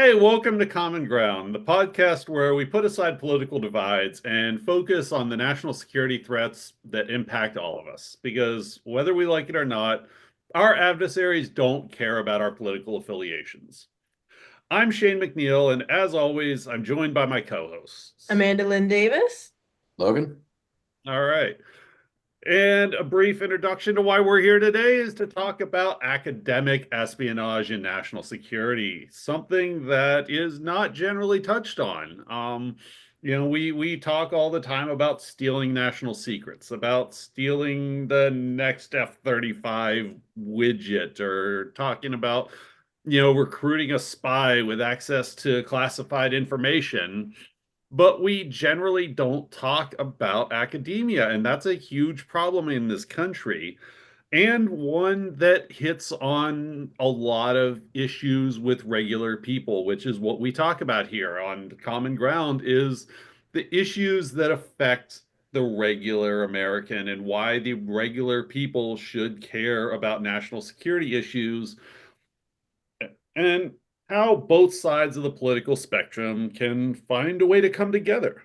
Hey, welcome to Common Ground, the podcast where we put aside political divides and focus on the national security threats that impact all of us. Because whether we like it or not, our adversaries don't care about our political affiliations. I'm Shane McNeil, and as always, I'm joined by my co-hosts. Amandalynne Davis. Logan? All right. And a brief introduction to why we're here today is to talk about academic espionage and national security, something that is not generally touched on. We talk all the time about stealing national secrets, about stealing the next F-35 widget, or talking about, recruiting a spy with access to classified information, but we generally don't talk about academia, and that's a huge problem in this country, and one that hits on a lot of issues with regular people, which is what we talk about here on Common Ground, is the issues that affect the regular American and why the regular people should care about national security issues, and how both sides of the political spectrum can find a way to come together.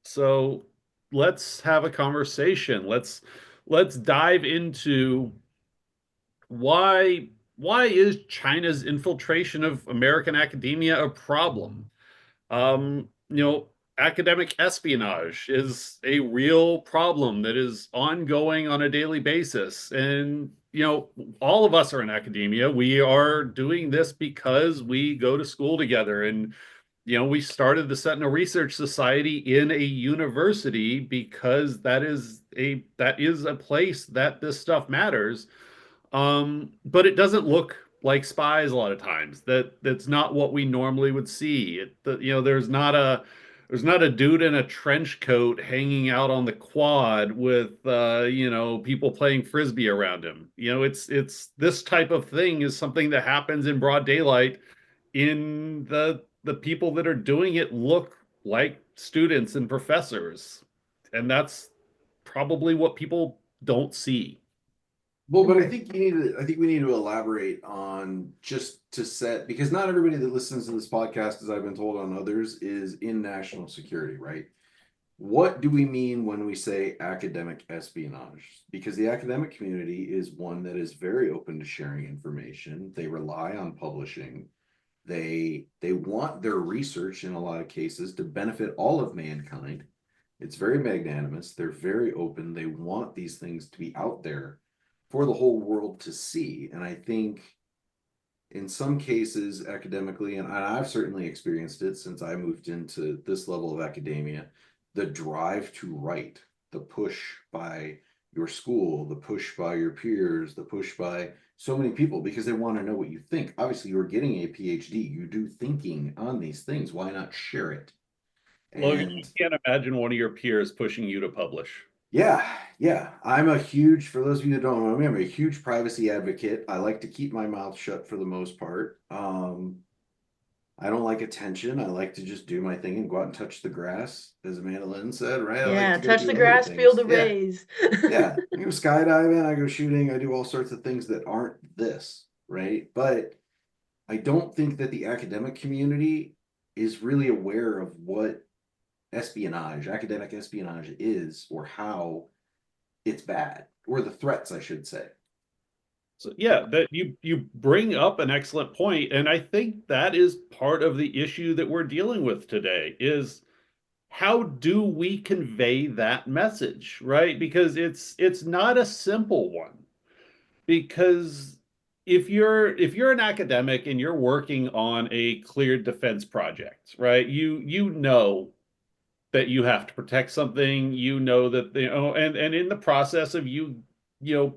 So let's have a conversation. Let's dive into why why is China's infiltration of American academia a problem? Academic espionage is a real problem that is ongoing on a daily basis. And, all of us are in academia. We are doing this because we go to school together. And, we started the Sentinel Research Society in a university because that is a place that this stuff matters. But it doesn't look like spies a lot of times. That's not what we normally would see. There's not a dude in a trench coat hanging out on the quad with people playing frisbee around him. It's this type of thing is something that happens in broad daylight, in the people that are doing it look like students and professors. And that's probably what people don't see. Well, but I think we need to elaborate on just to set because not everybody that listens to this podcast, as I've been told on others, is in national security, right? What do we mean when we say academic espionage? Because the academic community is one that is very open to sharing information. They rely on publishing. They want their research in a lot of cases to benefit all of mankind. It's very magnanimous. They're very open. They want these things to be out there for the whole world to see. And I think in some cases, academically, and I've certainly experienced it since I moved into this level of academia, the drive to write, the push by your school, the push by your peers, the push by so many people because they want to know what you think. Obviously, you're getting a PhD, you do thinking on these things. Why not share it? Logan, And I can't imagine one of your peers pushing you to publish. yeah, yeah. I'm a huge, for those of you that don't know me, I'm a huge privacy advocate. I like to keep my mouth shut for the most part. I don't like attention. I like to just do my thing and go out and touch the grass, as Amandalynne said, right? I like Yeah, to go touch the do other grass, feel things. the Yeah, rays. yeah. I go skydiving, I go shooting, I do all sorts of things that aren't this, right? But I don't think that the academic community is really aware of what espionage, academic espionage is, or how it's bad, or the threats, I should say. So yeah, that you bring up an excellent point, and I think that is part of the issue that we're dealing with today is how do we convey that message, right? Because it's not a simple one. Because if you're an academic and you're working on a cleared defense project, right? You know that you have to protect something, that and in the process of you know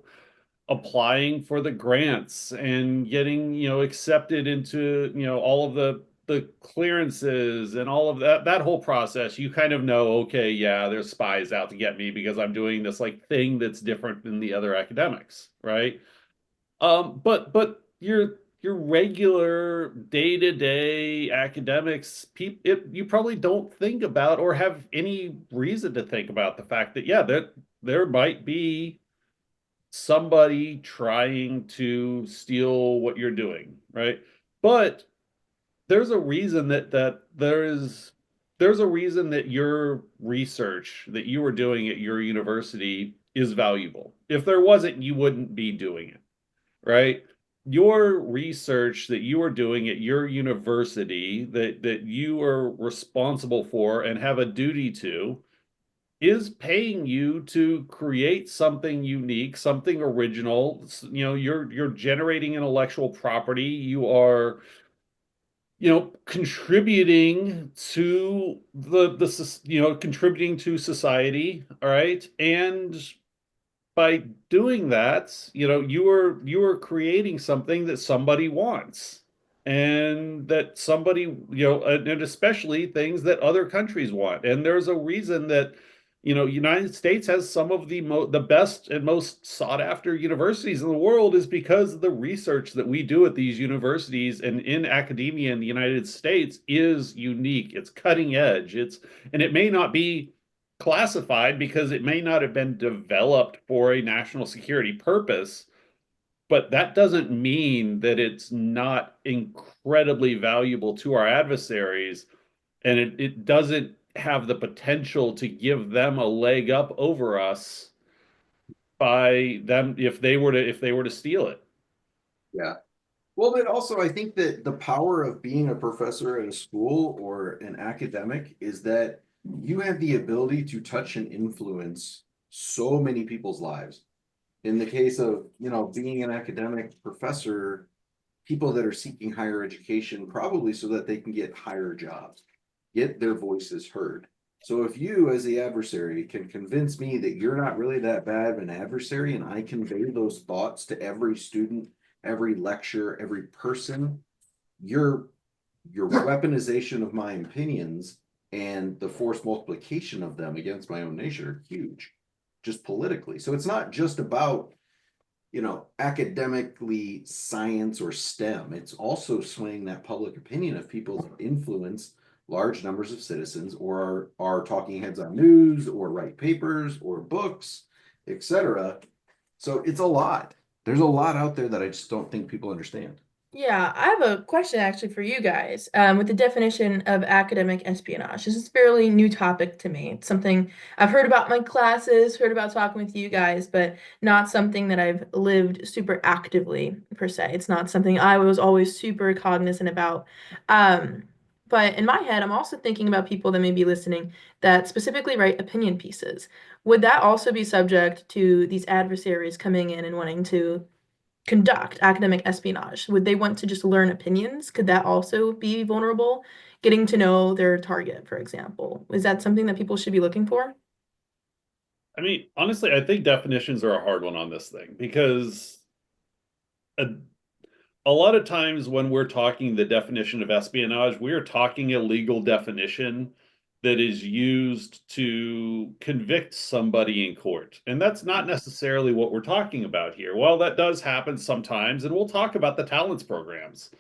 applying for the grants and getting accepted into all of the clearances and all of that whole process, you kind of know, okay, yeah, there's spies out to get me because I'm doing this like thing that's different than the other academics, right? But your regular day-to-day academics, you probably don't think about or have any reason to think about the fact that, yeah, there might be somebody trying to steal what you're doing, right? But there's a reason there's a reason that your research that you were doing at your university is valuable. If there wasn't, you wouldn't be doing it, right? Your research that you are doing at your university that you are responsible for and have a duty to is paying you to create something unique, something original. You're generating intellectual property. You are, contributing to contributing to society, all right? And by doing that, you are creating something that somebody wants, and that somebody, and especially things that other countries want. And there's a reason that, United States has some of the best and most sought after universities in the world, is because of the research that we do at these universities and in academia in the United States is unique. It's cutting edge. And it may not be classified because it may not have been developed for a national security purpose, but that doesn't mean that it's not incredibly valuable to our adversaries, and it doesn't have the potential to give them a leg up over us by them if they were to steal it. Yeah. Well, but also I think that the power of being a professor at a school or an academic is that you have the ability to touch and influence so many people's lives. In the case of, being an academic professor, people that are seeking higher education, probably so that they can get higher jobs, get their voices heard. So if you, as the adversary, can convince me that you're not really that bad of an adversary, and I convey those thoughts to every student, every lecture, every person, your weaponization of my opinions and the forced multiplication of them against my own nation are huge, just politically. So it's not just about, academically science or STEM. It's also swaying that public opinion of people that influence large numbers of citizens, or are talking heads on news, or write papers or books, etc. So it's a lot. There's a lot out there that I just don't think people understand. Yeah, I have a question actually for you guys. With the definition of academic espionage, this is a fairly new topic to me. It's something I've heard about in my classes, heard about talking with you guys, but not something that I've lived super actively per se. It's not something I was always super cognizant about. Um, but in my head, I'm also thinking about people that may be listening that specifically write opinion pieces. Would that also be subject to these adversaries coming in and wanting to conduct academic espionage? Would they want to just learn opinions? Could that also be vulnerable? Getting to know their target, for example. Is that something that people should be looking for? I mean, honestly, I think definitions are a hard one on this thing, because a, a lot of times when we're talking the definition of espionage, we are talking a legal definition that is used to convict somebody in court. And that's not necessarily what we're talking about here. Well, that does happen sometimes, and we'll talk about the talents programs.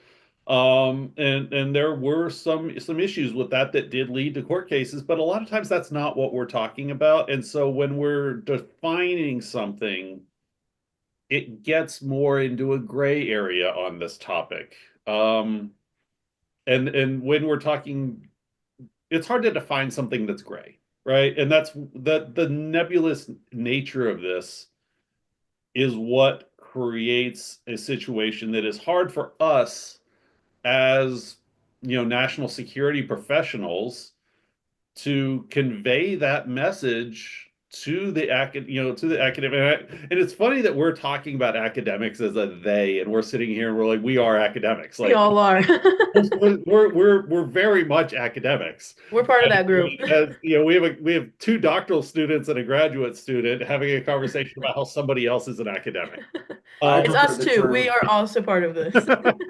And there were some issues with that did lead to court cases, but a lot of times that's not what we're talking about. And so when we're defining something, it gets more into a gray area on this topic. And when we're talking, it's hard to define something that's gray, right? And that's the nebulous nature of this is what creates a situation that is hard for us as, national security professionals to convey that message to the academic. And it's funny that we're talking about academics as a they, and we're sitting here and we're like, we are academics. We Like, all are. we're very much academics. We're part of that group. We have two doctoral students and a graduate student having a conversation about how somebody else is an academic. I It's prefer us the too. We term are also part of this.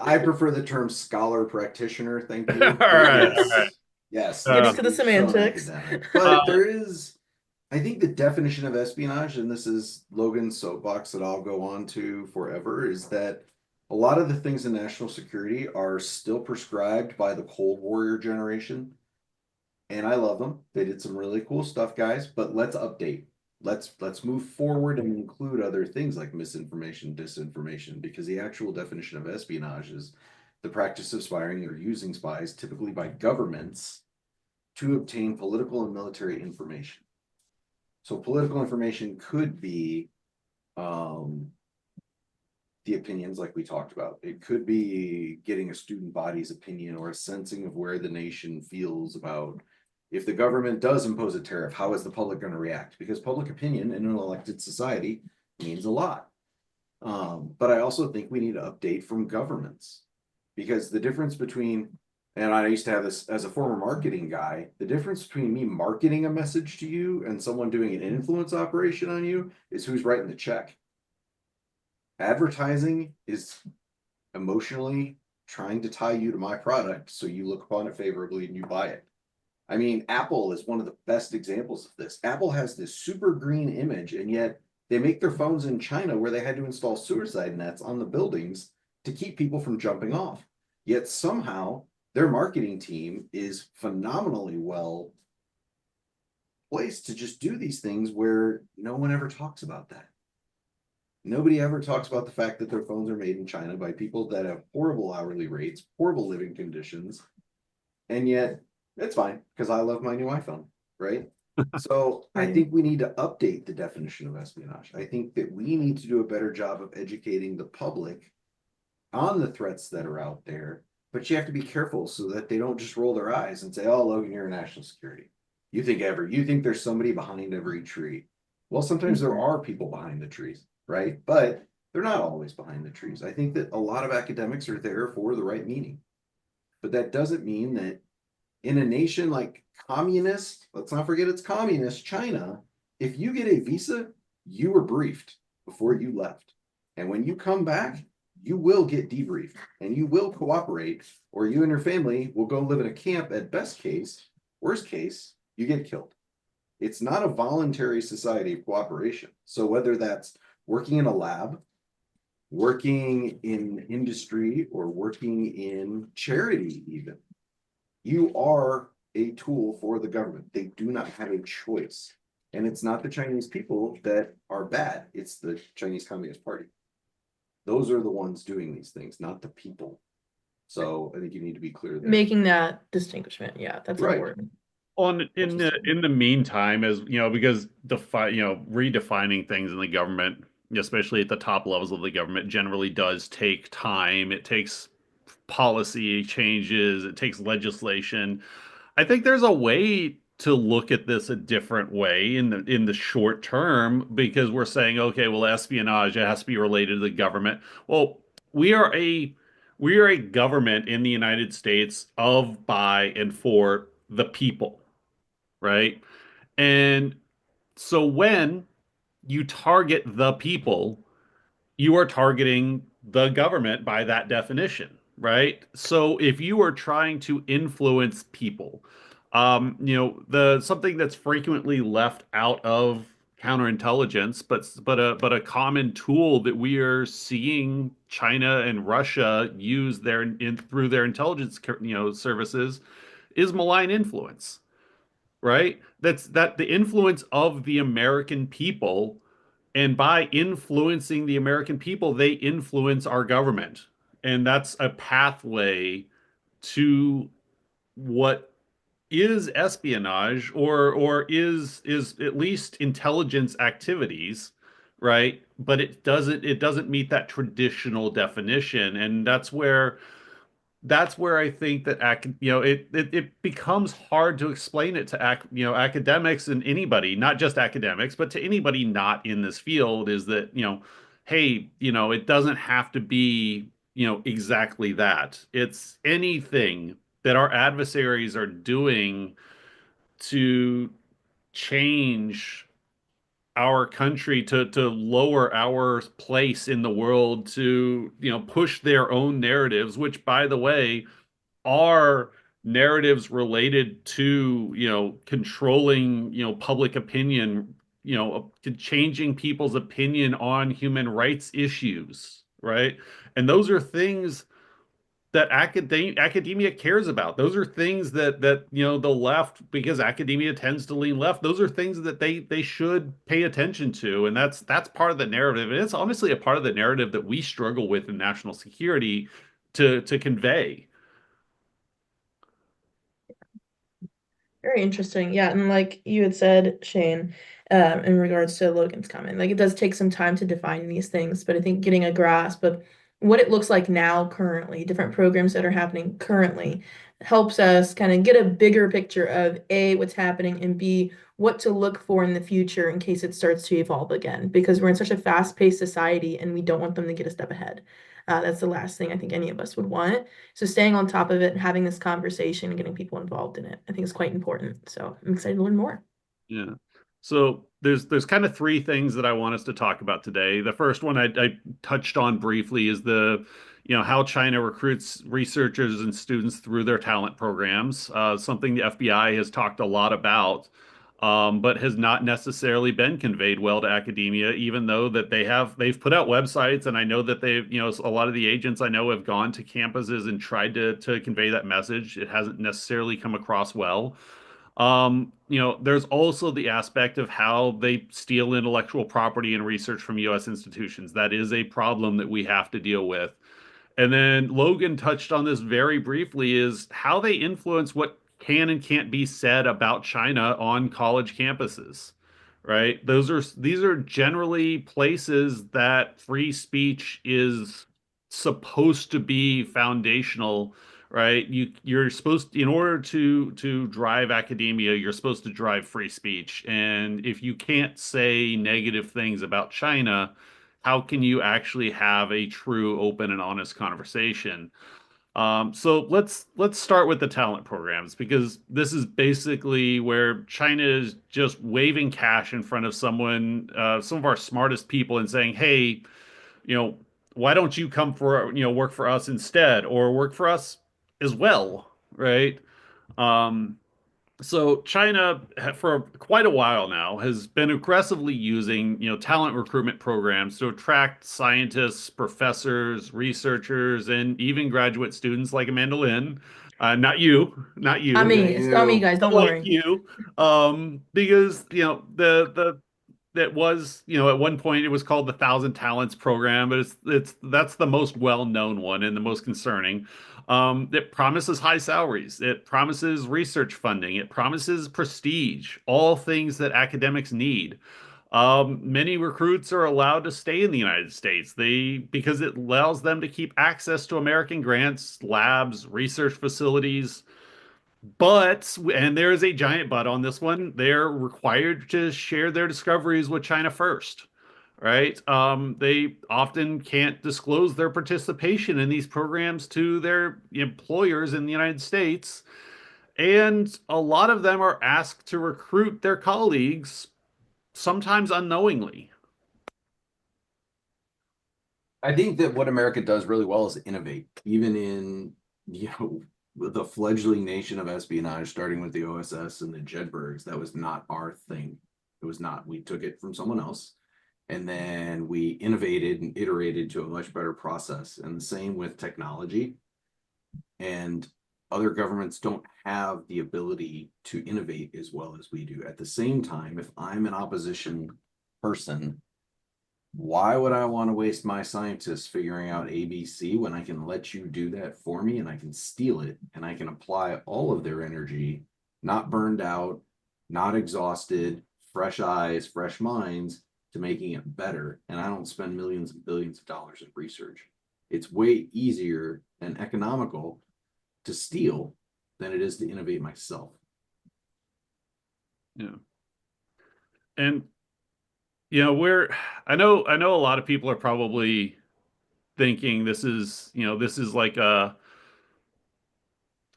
I prefer the term scholar practitioner. Thank you. All right, all right. Because yes, Get Uh, into the you're so semantics. academic. uh, But there is, I think the definition of espionage, and this is Logan's soapbox that I'll go on to forever, is that a lot of the things in national security are still prescribed by the Cold Warrior generation. And I love them. They did some really cool stuff, guys, but let's update. Let's move forward and include other things like misinformation, disinformation, because the actual definition of espionage is the practice of spying or using spies, typically by governments, to obtain political and military information. So political information could be the opinions like we talked about. It could be getting a student body's opinion or a sensing of where the nation feels about if the government does impose a tariff, how is the public going to react? Because public opinion in an elected society means a lot. But I also think we need to update from governments, because the difference between, and I used to have this as a former marketing guy, the difference between me marketing a message to you and someone doing an influence operation on you is who's writing the check. Advertising is emotionally trying to tie you to my product so you look upon it favorably and you buy it. I mean, Apple is one of the best examples of this. Apple has this super green image, and yet they make their phones in China where they had to install suicide nets on the buildings to keep people from jumping off. Yet somehow their marketing team is phenomenally well placed to just do these things where no one ever talks about that. Nobody ever talks about the fact that their phones are made in China by people that have horrible hourly rates, horrible living conditions, and yet it's fine because I love my new iPhone, right? So I think we need to update the definition of espionage. I think that we need to do a better job of educating the public on the threats that are out there, but you have to be careful so that they don't just roll their eyes and say, "Oh, Logan, you're national security. You think there's somebody behind every tree." Well, sometimes there are people behind the trees, right? But they're not always behind the trees. I think that a lot of academics are there for the right meaning. But that doesn't mean that in a nation like communist, let's not forget it's communist China, if you get a visa, you were briefed before you left. And when you come back, you will get debriefed and you will cooperate, or you and your family will go live in a camp at best case. Worst case, you get killed. It's not a voluntary society of cooperation. So whether that's working in a lab, working in industry, or working in charity even, you are a tool for the government. They do not have a choice. And it's not the Chinese people that are bad. It's the Chinese Communist Party. Those are the ones doing these things, not the people. So I think you need to be clear there. Making that distinguishment, yeah, that's Right. important. In the meantime, as you know, because redefining things in the government, especially at the top levels of the government, generally does take time. It takes policy changes, it takes legislation. I think there's a way to look at this a different way in the short term, because we're saying, okay, well, espionage, it has to be related to the government. Well, we are a we are a government in the United States of, by, and for the people, right? And so when you target the people, you are targeting the government by that definition, right? So if you are trying to influence people, the something that's frequently left out of counterintelligence, but a common tool that we are seeing China and Russia use through their intelligence, services, is malign influence, right? That the influence of the American people, and by influencing the American people, they influence our government. And that's a pathway to what is espionage, or is at least intelligence activities, right? But it doesn't meet that traditional definition. And that's where I think that it becomes hard to explain it to academics, and anybody, not just academics, but to anybody not in this field, is that, hey, it doesn't have to be, exactly that. It's anything that our adversaries are doing to change our country, to lower our place in the world, to push their own narratives, which, by the way, are narratives related to controlling public opinion, to changing people's opinion on human rights issues, right? And those are things that academia cares about. Those are things that the left, because academia tends to lean left, those are things that they should pay attention to. And that's part of the narrative, and it's honestly a part of the narrative that we struggle with in national security, to convey. Very interesting. Yeah, and like you had said, Shane, in regards to Logan's comment, like it does take some time to define these things, but I think getting a grasp of what it looks like now, currently, different programs that are happening currently, helps us kind of get a bigger picture of A, what's happening, and B, what to look for in the future in case it starts to evolve again. Because we're in such a fast-paced society and we don't want them to get a step ahead. That's the last thing I think any of us would want. So staying on top of it and having this conversation and getting people involved in it, I think is quite important. So I'm excited to learn more. Yeah. So there's kind of three things that I want us to talk about today. The first one I touched on briefly is how China recruits researchers and students through their talent programs, something the FBI has talked a lot about, but has not necessarily been conveyed well to academia, even though that they've put out websites, and I know that a lot of the agents I know have gone to campuses and tried to convey that message. It hasn't necessarily come across well. There's also the aspect of how they steal intellectual property and research from U.S. institutions. That is a problem that we have to deal with. And then Logan touched on this very briefly, is how they influence what can and can't be said about China on college campuses, right? These are generally places that free speech is supposed to be foundational, right? You're supposed in order to drive academia, you're supposed to drive free speech. And if you can't say negative things about China, how can you actually have a true, open, and honest conversation? So let's start with the talent programs, because this is basically where China is just waving cash in front of some of our smartest people, and saying, "Hey, you know, why don't you come work for us instead, or work for us as well?" Right? Um, so China, for quite a while now, has been aggressively using, talent recruitment programs to attract scientists, professors, researchers, and even graduate students like Amandalynne. Not I you, mean, it's not me, You. guys. Don't like worry. you, because the that was, at one point it was called the Thousand Talents program, but that's the most well-known one and the most concerning. It promises high salaries, it promises research funding, it promises prestige, all things that academics need. Many recruits are allowed to stay in the United States. Because it allows them to keep access to American grants, labs, research facilities. But, and there is a giant but on this one, they're required to share their discoveries with China first, right? They often can't disclose their participation in these programs to their employers in the United States. And a lot of them are asked to recruit their colleagues, sometimes unknowingly. I think that what America does really well is innovate, even in the fledgling nation of espionage, starting with the OSS and the Jedburghs. That was not our thing. It was not. We took it from someone else, and then we innovated and iterated to a much better process. And the same with technology. And other governments don't have the ability to innovate as well as we do. At the same time, if I'm an opposition person, why would I want to waste my scientists figuring out ABC when I can let you do that for me, and I can steal it and I can apply all of their energy, not burned out, not exhausted, fresh eyes, fresh minds, to making it better. And I don't spend millions and billions of dollars in research. It's way easier and economical to steal than it is to innovate myself. Yeah. And we're I know a lot of people are probably thinking this is like a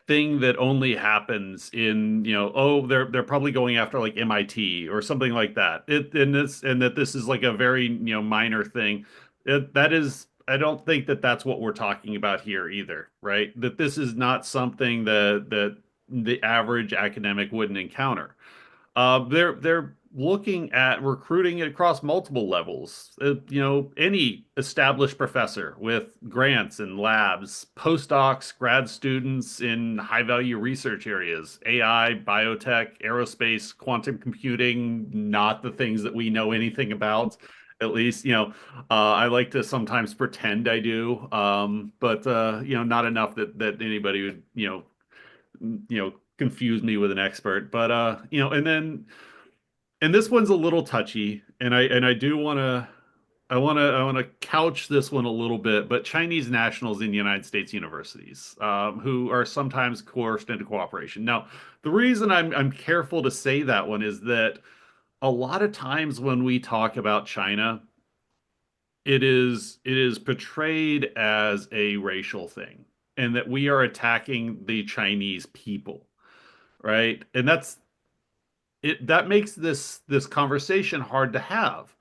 thing that only happens in, oh, they're probably going after like MIT or something like that. And that this is like a very, minor thing. That is, I don't think that that's what we're talking about here either, right? That this is not something that the average academic wouldn't encounter. They're looking at recruiting across multiple levels. Any established professor with grants and labs, postdocs, grad students in high value research areas, AI, biotech, aerospace, quantum computing, not the things that we know anything about, At least, I like to sometimes pretend I do, but not enough that anybody would, confuse me with an expert. But and this one's a little touchy, and I do want to I want to couch this one a little bit, but Chinese nationals in United States universities, who are sometimes coerced into cooperation. Now, the reason I'm careful to say that one is that a lot of times when we talk about China, it is portrayed as a racial thing, and that we are attacking the Chinese people, right? And that makes this conversation hard to have.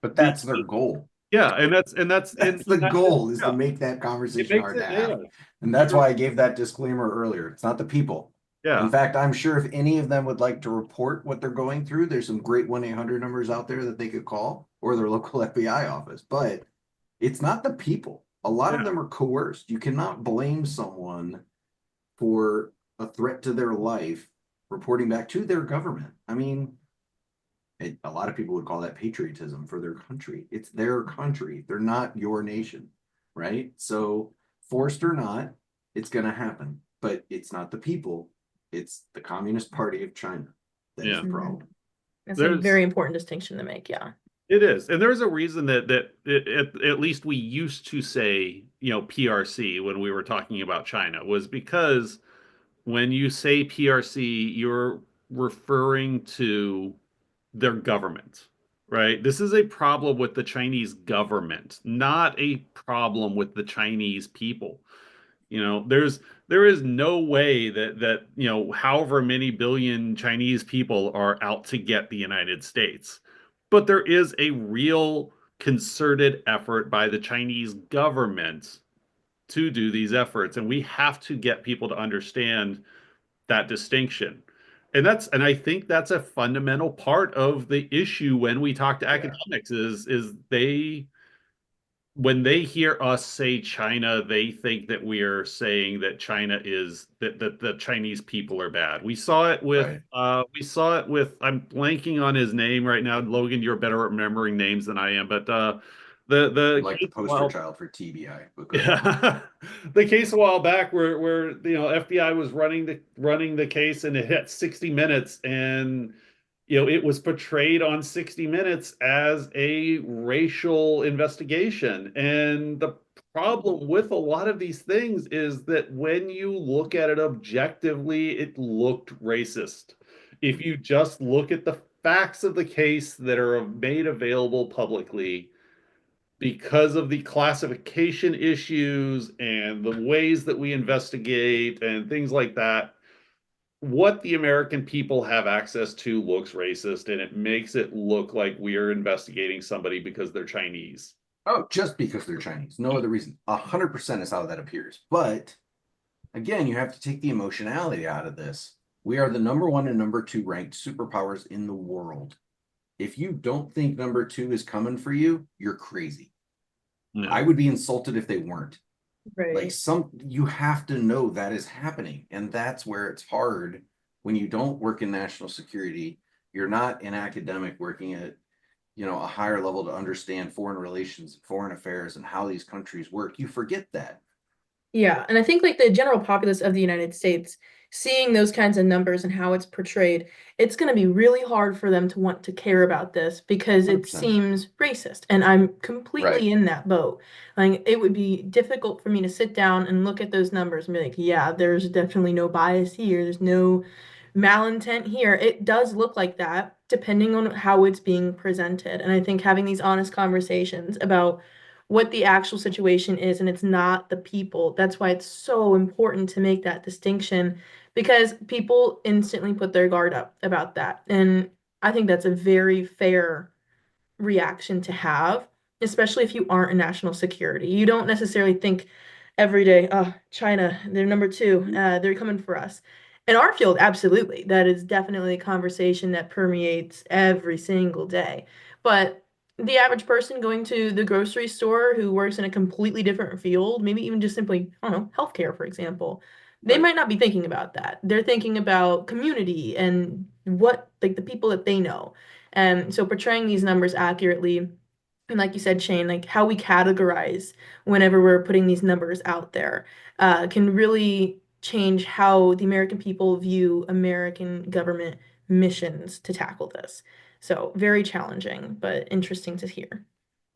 But Be- that's their goal. yeah, and that's That's the goal, is to yeah, make that it conversation makes hard to it, yeah. have. And that's why I gave that disclaimer earlier. It's not the people. In Yeah, fact, I'm sure if any of them would like to report what they're going through, there's some great 1-800 numbers out there that they could call, or their local FBI office. But it's not the people. A lot of yeah, them are coerced. You cannot blame someone for a threat to their life reporting back to their government. I mean, a lot of people would call that patriotism for their country. It's their country. They're not your nation, right? So, forced or not, it's going to happen. But it's not the people, it's the Communist Party of China that is yeah. the Mhm. problem. That's a There's very important distinction to make. Yeah. It is, and there's a reason at least we used to say, PRC when we were talking about China, was because when you say PRC, you're referring to their government, right? This is a problem with the Chinese government, not a problem with the Chinese people. There is no way that however many billion Chinese people are out to get the United States. But there is a real concerted effort by the Chinese government to do these efforts, and we have to get people to understand that distinction. And I think that's a fundamental part of the issue when we talk to Yeah. academics is they when they hear us say China, they think that we are saying that China is that the Chinese people are bad. Right. We saw it with I'm blanking on his name right now. Logan, you're better at remembering names than I am, but the Like the case poster child for TBI. But go ahead. yeah. The case a while back where FBI was running the case, and it hit 60 minutes, and it was portrayed on 60 Minutes as a racial investigation. And the problem with a lot of these things is that when you look at it objectively, it looked racist. If you just look at the facts of the case that are made available publicly, because of the classification issues and the ways that we investigate and things like that, what the American people have access to looks racist, and it makes it look like we are investigating somebody because they're Chinese. Oh, just because they're Chinese. No other reason. 100% is how that appears. But again, you have to take the emotionality out of this. We are the number one and number two ranked superpowers in the world. If you don't think number two is coming for you, you're crazy. I No. would be insulted if they weren't. Like, Right. you have to know that is happening. And that's where it's hard when you don't work in national security. You're not an academic working at, a higher level to understand foreign relations, foreign affairs, and how these countries work. You forget that. Yeah, and I think like the general populace of the United States, seeing those kinds of numbers and how it's portrayed, it's going to be really hard for them to want to care about this because it 100%. seems racist. And I'm Right. completely in that boat. Like it would be difficult for me to sit down and look at those numbers and be like, yeah, there's definitely no bias here. There's no malintent here. It does look like that depending on how it's being presented. And I think having these honest conversations about what the actual situation is, and it's not the people. That's why it's so important to make that distinction because people instantly put their guard up about that. And I think that's a very fair reaction to have, especially if you aren't in national security. You don't necessarily think every day, oh, China, they're number two, they're coming for us. In our field, absolutely. That is definitely a conversation that permeates every single day. But the average person going to the grocery store who works in a completely different field, maybe even just simply, I don't know, healthcare, for example, they Right. might not be thinking about that. They're thinking about community and what, like the people that they know. And so portraying these numbers accurately And like you said, Shane, like how we categorize whenever we're putting these numbers out there can really change how the American people view American government missions to tackle this. So very challenging, but interesting to hear.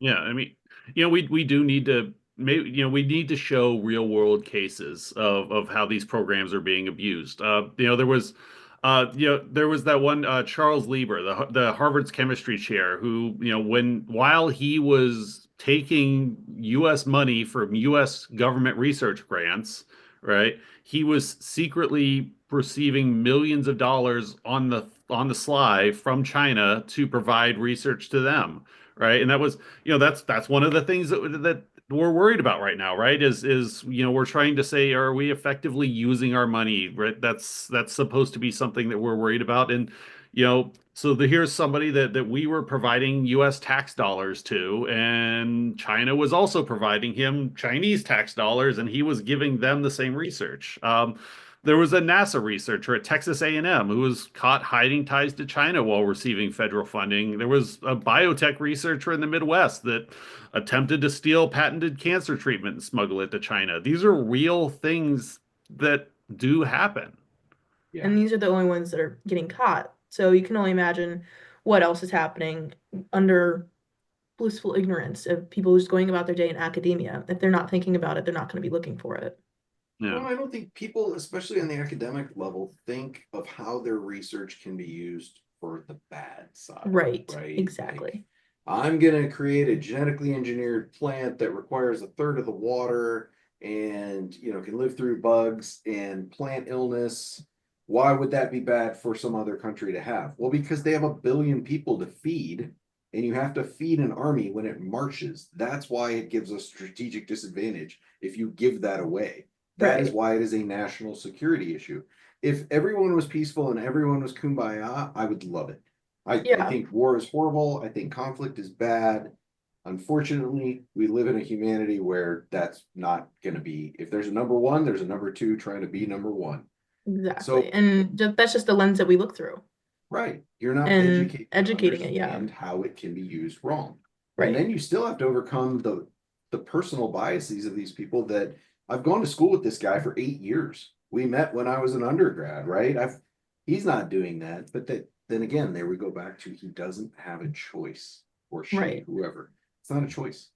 Yeah, I mean, we do need to maybe we need to show real world cases of how these programs are being abused. There was that one Charles Lieber, the Harvard's chemistry chair, who while he was taking U.S. money from U.S. government research grants, right, he was secretly receiving millions of dollars on the sly from China to provide research to them, right? And that was that's one of the things that we're worried about right now, right? Is we're trying to say, are we effectively using our money, right? That's supposed to be something that we're worried about. And here's somebody that we were providing US tax dollars to, and China was also providing him Chinese tax dollars, and he was giving them the same research. There was a NASA researcher at Texas A&M who was caught hiding ties to China while receiving federal funding. There was a biotech researcher in the Midwest that attempted to steal patented cancer treatment and smuggle it to China. These are real things that do happen. Yeah. And these are the only ones that are getting caught. So you can only imagine what else is happening under blissful ignorance of people just going about their day in academia. If they're not thinking about it, they're not going to be looking for it. Well, Yeah. I don't think people, especially on the academic level, think of how their research can be used for the bad side, Right, right? exactly. Like, I'm going to create a genetically engineered plant that requires a third of the water and, can live through bugs and plant illness. Why would that be bad for some other country to have? Well, because they have 1 billion people to feed, and you have to feed an army when it marches. That's why it gives a strategic disadvantage if you give that away. That is Right. why it is a national security issue. If everyone was peaceful and everyone was kumbaya, I would love it. I Yeah, think war is horrible. I think conflict is bad. Unfortunately, we live in a humanity where that's not going to be. If there's a number one, there's a number two trying to be number one. So, exactly. And that's just the lens that we look through right, you're not and educated to educating it. Yeah, understand how it can be used wrong. And right. then you still have to overcome the personal biases of these people that I've gone to school with this guy for 8 years. We met when I was an undergrad, right? He's not doing that, but then again, there we go back to he doesn't have a choice, or she, Right. whoever. It's not a choice.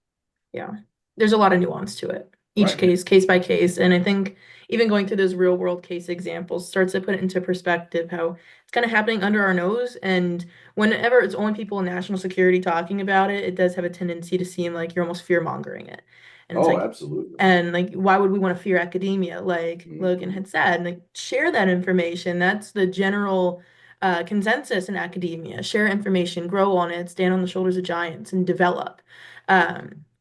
Yeah. There's a lot of nuance to it. Each Right. case by case. And I think even going through those real world case examples starts to put it into perspective how it's kind of happening under our nose. And whenever it's only people in national security talking about it, it does have a tendency to seem like you're almost fear mongering it. And it's Oh, like, absolutely. and like, why would we want to fear academia? Like Logan Mhm. had said, like, share that information. That's the general consensus in academia. Share information, grow on it, stand on the shoulders of giants, and develop.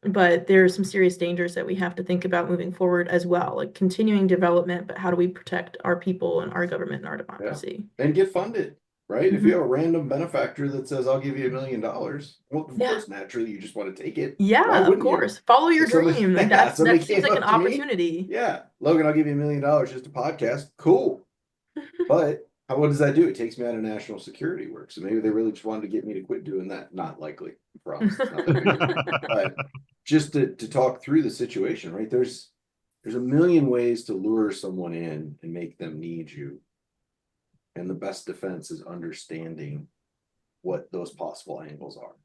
But there are some serious dangers that we have to think about moving forward as well, like continuing development, but how do we protect our people and our government and our Yeah. democracy? And get funded, right? If you have Hmm. a random benefactor that says, I'll give you $1 million, well, of Yeah. course, naturally, you just want to take it. Why Yeah, of wouldn't you? course. Follow your If somebody, dream. Like yeah, somebody that seems came like an up to me, opportunity. yeah, Logan, I'll give you $1 million just a podcast. Cool. But what does that do? It takes me out of national security work. So maybe they really just wanted to get me to quit doing that. Not likely. I promise. It's not that big of a deal. But just to talk through the situation, right? There's a million ways to lure someone in and make them need you. And the best defense is understanding what those possible angles are.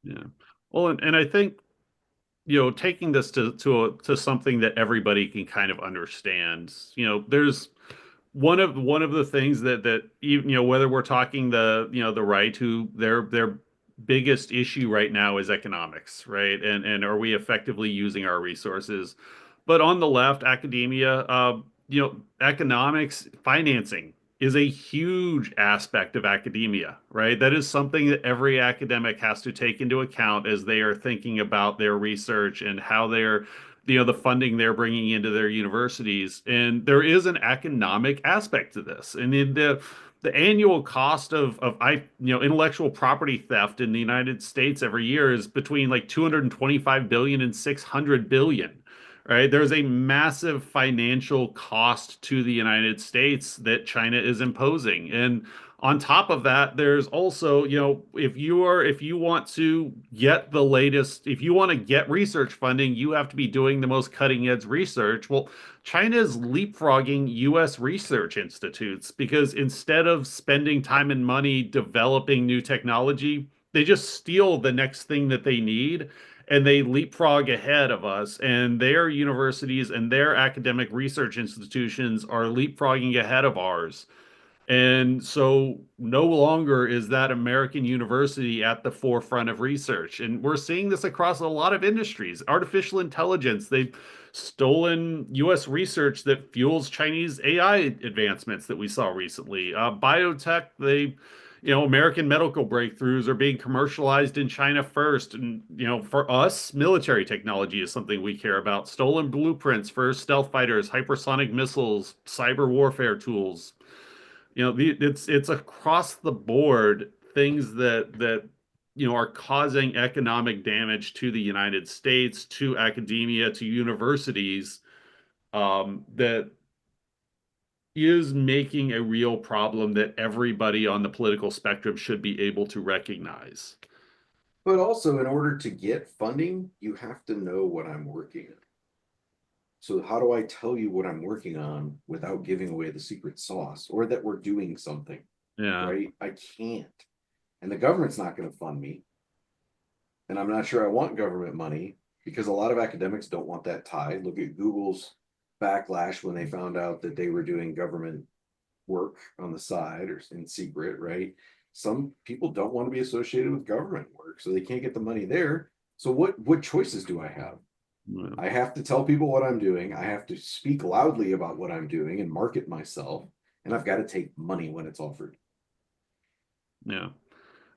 Yeah. Well, and I think taking this to something that everybody can kind of understand. There's one of the things that even whether we're talking the right, who their biggest issue right now is economics, right? And are we effectively using our resources? But on the left, academia, economics, financing is a huge aspect of academia, right? That is something that every academic has to take into account as they are thinking about their research and how they're, the funding they're bringing into their universities. And there is an economic aspect to this. And the annual cost of intellectual property theft in the United States every year is between like 225 billion and 600 billion. Right? There's a massive financial cost to the United States that China is imposing. And On top of that, there's also, if you want to get the latest, if you want to get research funding, you have to be doing the most cutting edge research. Well, China is leapfrogging US research institutes because instead of spending time and money developing new technology, they just steal the next thing that they need and they leapfrog ahead of us. And their universities and their academic research institutions are leapfrogging ahead of ours. And so no longer is that American university at the forefront of research. And we're seeing this across a lot of industries. Artificial intelligence, they've stolen US research that fuels Chinese AI advancements that we saw recently. Biotech, American medical breakthroughs are being commercialized in China first. And, for us, military technology is something we care about. Stolen blueprints for stealth fighters, hypersonic missiles, cyber warfare tools. It's across the board things that are causing economic damage to the United States, to academia, to universities, that is making a real problem that everybody on the political spectrum should be able to recognize. But also, in order to get funding, you have to know what I'm working on. So how do I tell you what I'm working on without giving away the secret sauce or that we're doing something, Yeah. right? I can't. And the government's not going to fund me. And I'm not sure I want government money because a lot of academics don't want that tie. Look at Google's backlash when they found out that they were doing government work on the side or in secret, right? Some people don't want to be associated with government work, so they can't get the money there. So what choices do I have? Yeah. I have to tell people what I'm doing. I have to speak loudly about what I'm doing and market myself. And I've got to take money when it's offered. Yeah.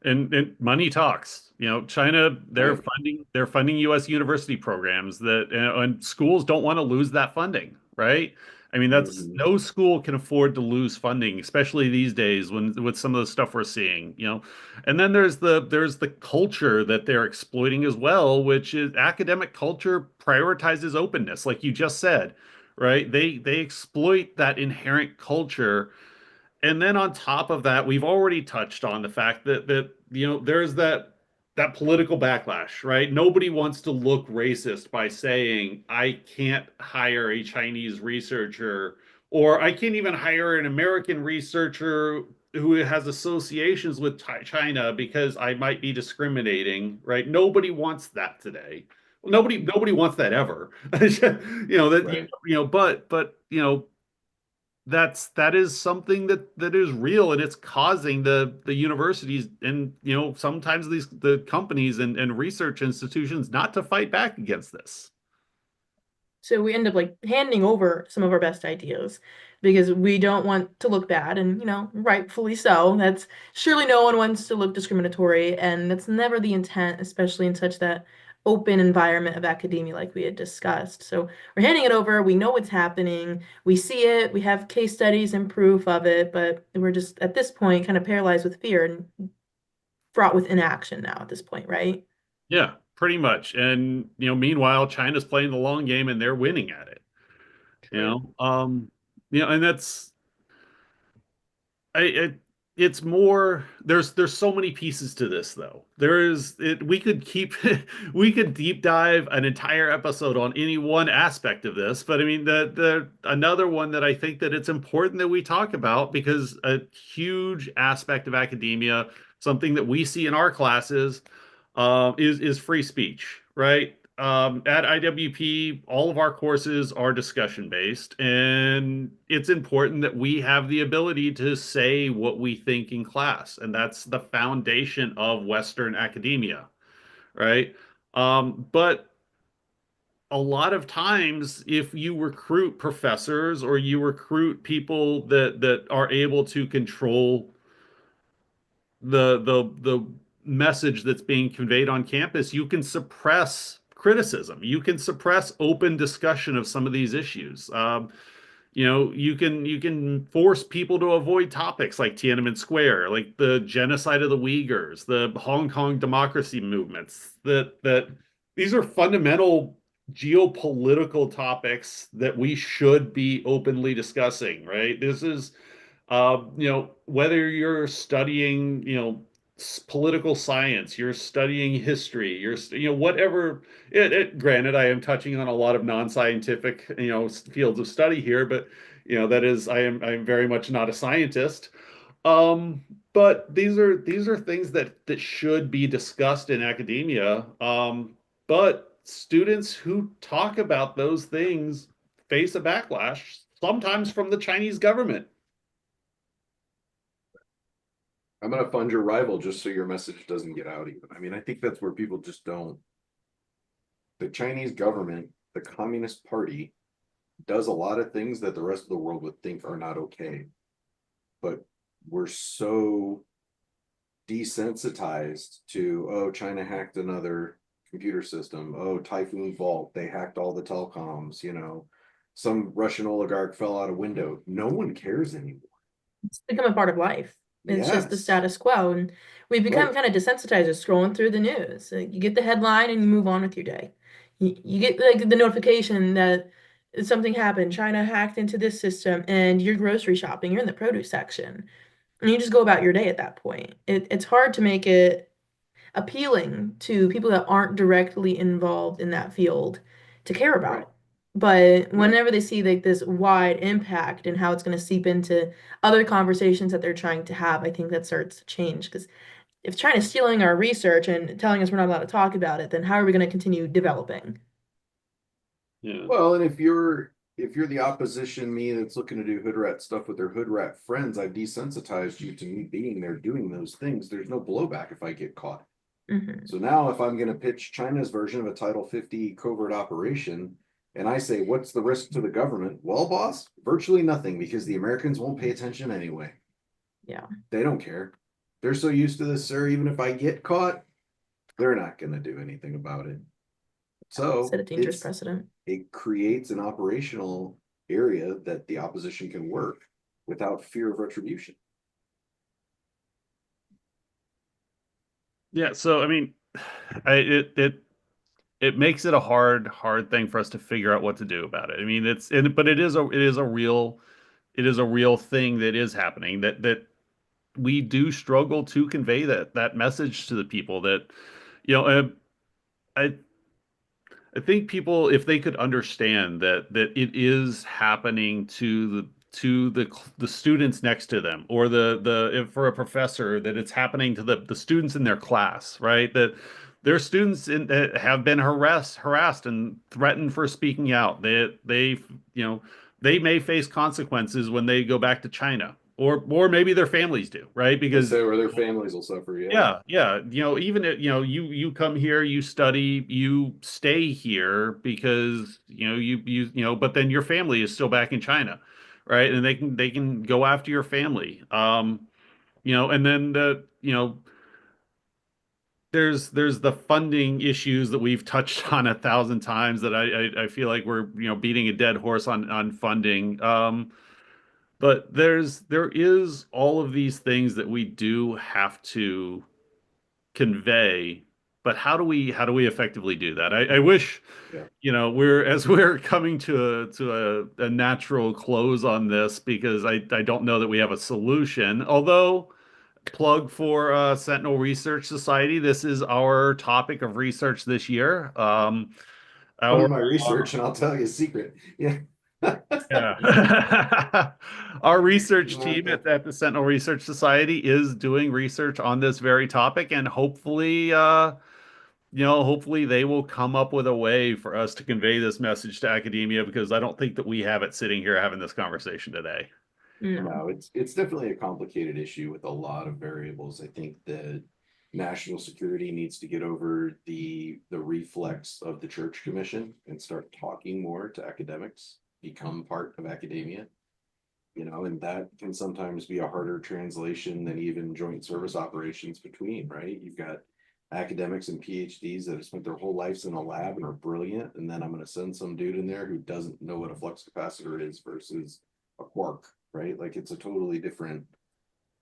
And money talks. China, they're Right. funding US university programs that and schools don't want to lose that funding, right? I mean, that's Mhm. no school can afford to lose funding, especially these days when with some of the stuff we're seeing. And then there's the culture that they're exploiting as well, which is academic culture prioritizes openness, like you just said, right? They exploit that inherent culture, and then on top of that, we've already touched on the fact that there's that political backlash, right? Nobody wants to look racist by saying I can't hire a Chinese researcher, or I can't even hire an American researcher who has associations with China because I might be discriminating, right? Nobody wants that today. Well, nobody wants that ever. Right. But that is something that is real, and it's causing the universities and sometimes the companies and research institutions not to fight back against this. So we end up like handing over some of our best ideas because we don't want to look bad, and rightfully so. That's surely no one wants to look discriminatory, and that's never the intent, especially in such that open environment of academia like we had discussed. So we're handing it over, we know what's happening, we see it, we have case studies and proof of it, but we're just at this point kind of paralyzed with fear and fraught with inaction now at this point, right? Yeah, pretty much. And meanwhile, China's playing the long game and they're winning at it. You True. know, um, and it's it's more, there's so many pieces to this though. We could keep we could deep dive an entire episode on any one aspect of this, but I mean the another one that I think that it's important that we talk about, because a huge aspect of academia, something that we see in our classes, is free speech, right? At IWP, all of our courses are discussion based, and it's important that we have the ability to say what we think in class, and that's the foundation of Western academia, right? But a lot of times, if you recruit professors or you recruit people that are able to control the message that's being conveyed on campus, you can suppress criticism. You can suppress open discussion of some of these issues. You can force people to avoid topics like Tiananmen Square, like the genocide of the Uyghurs, the Hong Kong democracy movements. That these are fundamental geopolitical topics that we should be openly discussing, right? This is Whether you're studying, political science, you're studying history, whatever. Granted, I am touching on a lot of non-scientific, fields of study here, but that is, I am very much not a scientist. Um, but these are things that should be discussed in academia. But students who talk about those things face a backlash, sometimes from the Chinese government. I'm gonna fund your rival just so your message doesn't get out even. I mean, I think that's where people just don't. The Chinese government, the Communist Party, does a lot of things that the rest of the world would think are not okay. But we're so desensitized to, oh, China hacked another computer system. Oh, Typhoon Fault, they hacked all the telecoms, some Russian oligarch fell out a window. No one cares anymore. It's become a part of life. It's just the Yes, status quo, and we've become right. kind of desensitized to scrolling through the news. You get the headline and you move on with your day. You get like the notification that something happened, China hacked into this system, and you're grocery shopping, you're in the produce section, and you just go about your day at that point. It's hard to make it appealing to people that aren't directly involved in that field to care Right. about. But Right. whenever they see like this wide impact and how it's going to seep into other conversations that they're trying to have, I think that starts to change. Because if China's stealing our research and telling us we're not allowed to talk about it, then how are we going to continue developing? Yeah. Well, and if you're the opposition me that's looking to do hood rat stuff with their hood rat friends, I've desensitized you to me being there doing those things. There's no blowback if I get caught. Hmm. So now if I'm going to pitch China's version of a Title 50 covert operation and I say, what's the risk to the government? Well, boss, virtually nothing because the Americans won't pay attention anyway. Yeah, They don't care. They're so used to this, sir. Even if I get caught, they're not going to do anything about it. set So a dangerous precedent. it creates an operational area that the opposition can work without fear of retribution. Yeah, so I mean, it makes it a hard thing for us to figure out what to do about it. I mean, but it is a real thing that is happening, that we do struggle to convey that message to the people, that you know I I think people, if they could understand that it is happening to the students next to them, or if for a professor, that it's happening to the students in their class, right? That their students have been harassed and threatened for speaking out. They may face consequences when they go back to China, or maybe their families do, right? They Because say, or their families will suffer. Yeah. yeah, yeah. Even if, you come here, you study, you stay here because, but then your family is still back in China, right? And they can go after your family. And then there's the funding issues that we've touched on 1,000 times, that I feel like we're, beating a dead horse on funding. But there is all of these things that we do have to convey, but how do we effectively do that? I wish, Yeah. we're coming to a natural close on this, because I don't know that we have a solution. Although, plug for Sentinel Research Society, this is our topic of research this year. Fund Our my research and I'll tell you a secret. Yeah. Yeah. Our research team Okay. at the Sentinel Research Society is doing research on this very topic, and hopefully they will come up with a way for us to convey this message to academia, because I don't think that we have it sitting here having this conversation today. No. No, it's definitely a complicated issue with a lot of variables. I think that national security needs to get over the reflex of the Church Commission and start talking more to academics, become part of academia, and that can sometimes be a harder translation than even joint service operations between, right? You've got academics and PhDs that have spent their whole lives in a lab and are brilliant, and then I'm going to send some dude in there who doesn't know what a flux capacitor is versus a quark, right? Like it's a totally different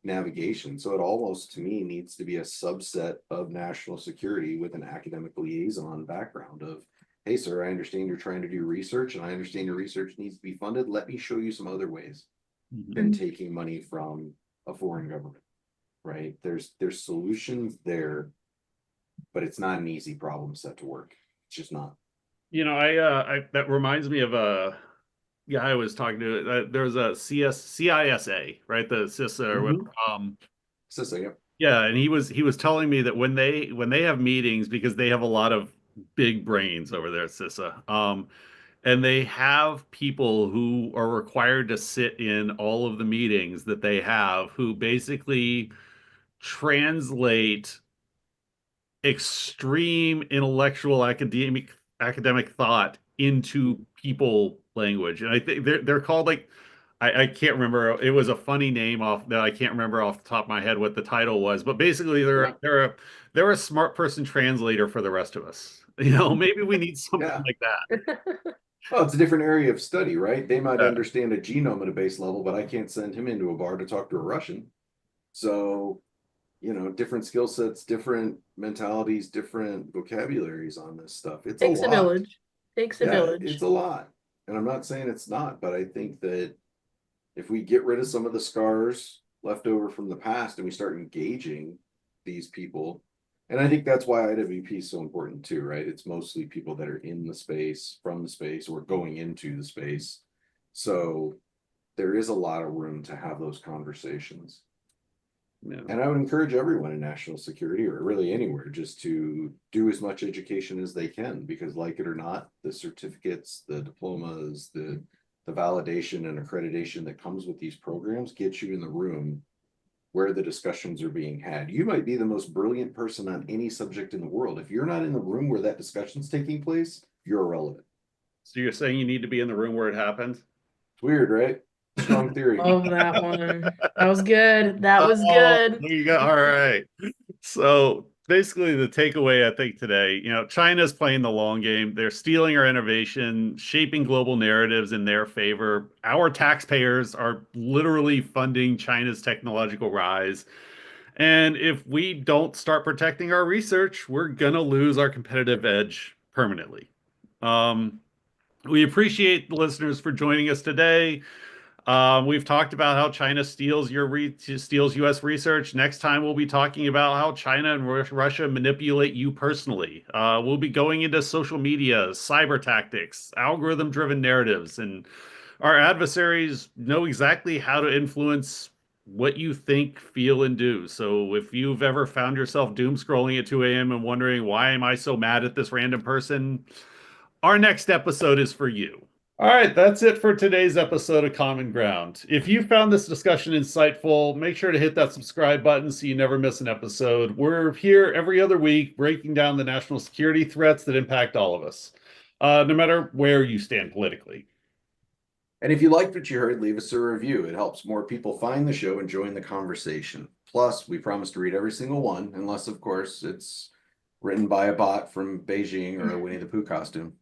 navigation. So it almost to me needs to be a subset of national security with an academic liaison background of, hey, sir, I understand you're trying to do research and I understand your research needs to be funded. Let me show you some other ways. than taking money from a foreign government, right? There's solutions there, but it's not an easy problem set to work. It's just not. I that reminds me of a guy I was talking to. There's a CISA, right? The CISA or whatever. So yeah. Yeah, and he was telling me that when they have meetings, because they have a lot of big brains over there at CISA, and they have people who are required to sit in all of the meetings that they have, who basically translate extreme intellectual academic thought into people language. And I think they're called like I can't remember. It was a funny name off that I can't remember off the top of my head what the title was, but basically they're a smart person translator for the rest of us. Maybe we need something Yeah. like that. Well, it's a different area of study, right? They might Yeah. understand a genome at a base level, but I can't send him into a bar to talk to a Russian. So, different skill sets, different mentalities, different vocabularies on this stuff. It's a Takes a lot. village. Takes a Yeah, village. it's a lot. And I'm not saying it's not, but I think that if we get rid of some of the scars left over from the past and we start engaging these people, and I think that's why IWP is so important too, right? It's mostly people that are in the space, from the space, or going into the space. So there is a lot of room to have those conversations. Yeah. And I would encourage everyone in national security, or really anywhere, just to do as much education as they can, because like it or not, the certificates, the diplomas, the validation and accreditation that comes with these programs gets you in the room where the discussions are being had. You might be the most brilliant person on any subject in the world. If you're not in the room where that discussion's taking place, you're irrelevant. So you're saying you need to be in the room where it happens? It's weird, right? Strong theory. Love that one. That was good. That was Oh, good. there you go. All right. So basically, the takeaway I think today, China's playing the long game. They're stealing our innovation, shaping global narratives in their favor. Our taxpayers are literally funding China's technological rise. And if we don't start protecting our research, we're gonna lose our competitive edge permanently. Um, we appreciate the listeners for joining us today. We've talked about how China steals U.S. research. Next time, we'll be talking about how China and Russia manipulate you personally. We'll be going into social media, cyber tactics, algorithm-driven narratives, and our adversaries know exactly how to influence what you think, feel, and do. So if you've ever found yourself doom scrolling at 2 a.m. and wondering, why am I so mad at this random person? Our next episode is for you. All right, that's it for today's episode of Common Ground. If you found this discussion insightful, make sure to hit that subscribe button so you never miss an episode. We're here every other week breaking down the national security threats that impact all of us, no matter where you stand politically. And if you liked what you heard, leave us a review. It helps more people find the show and join the conversation. Plus, we promise to read every single one, unless, of course, it's written by a bot from Beijing or a Winnie the Pooh costume.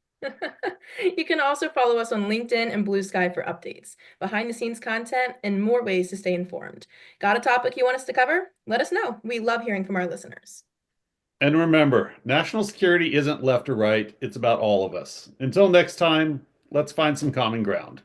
You can also follow us on LinkedIn and Blue Sky for updates, behind the scenes content, and more ways to stay informed. Got a topic you want us to cover? Let us know. We love hearing from our listeners. And remember, national security isn't left or right, it's about all of us. Until next time, let's find some common ground.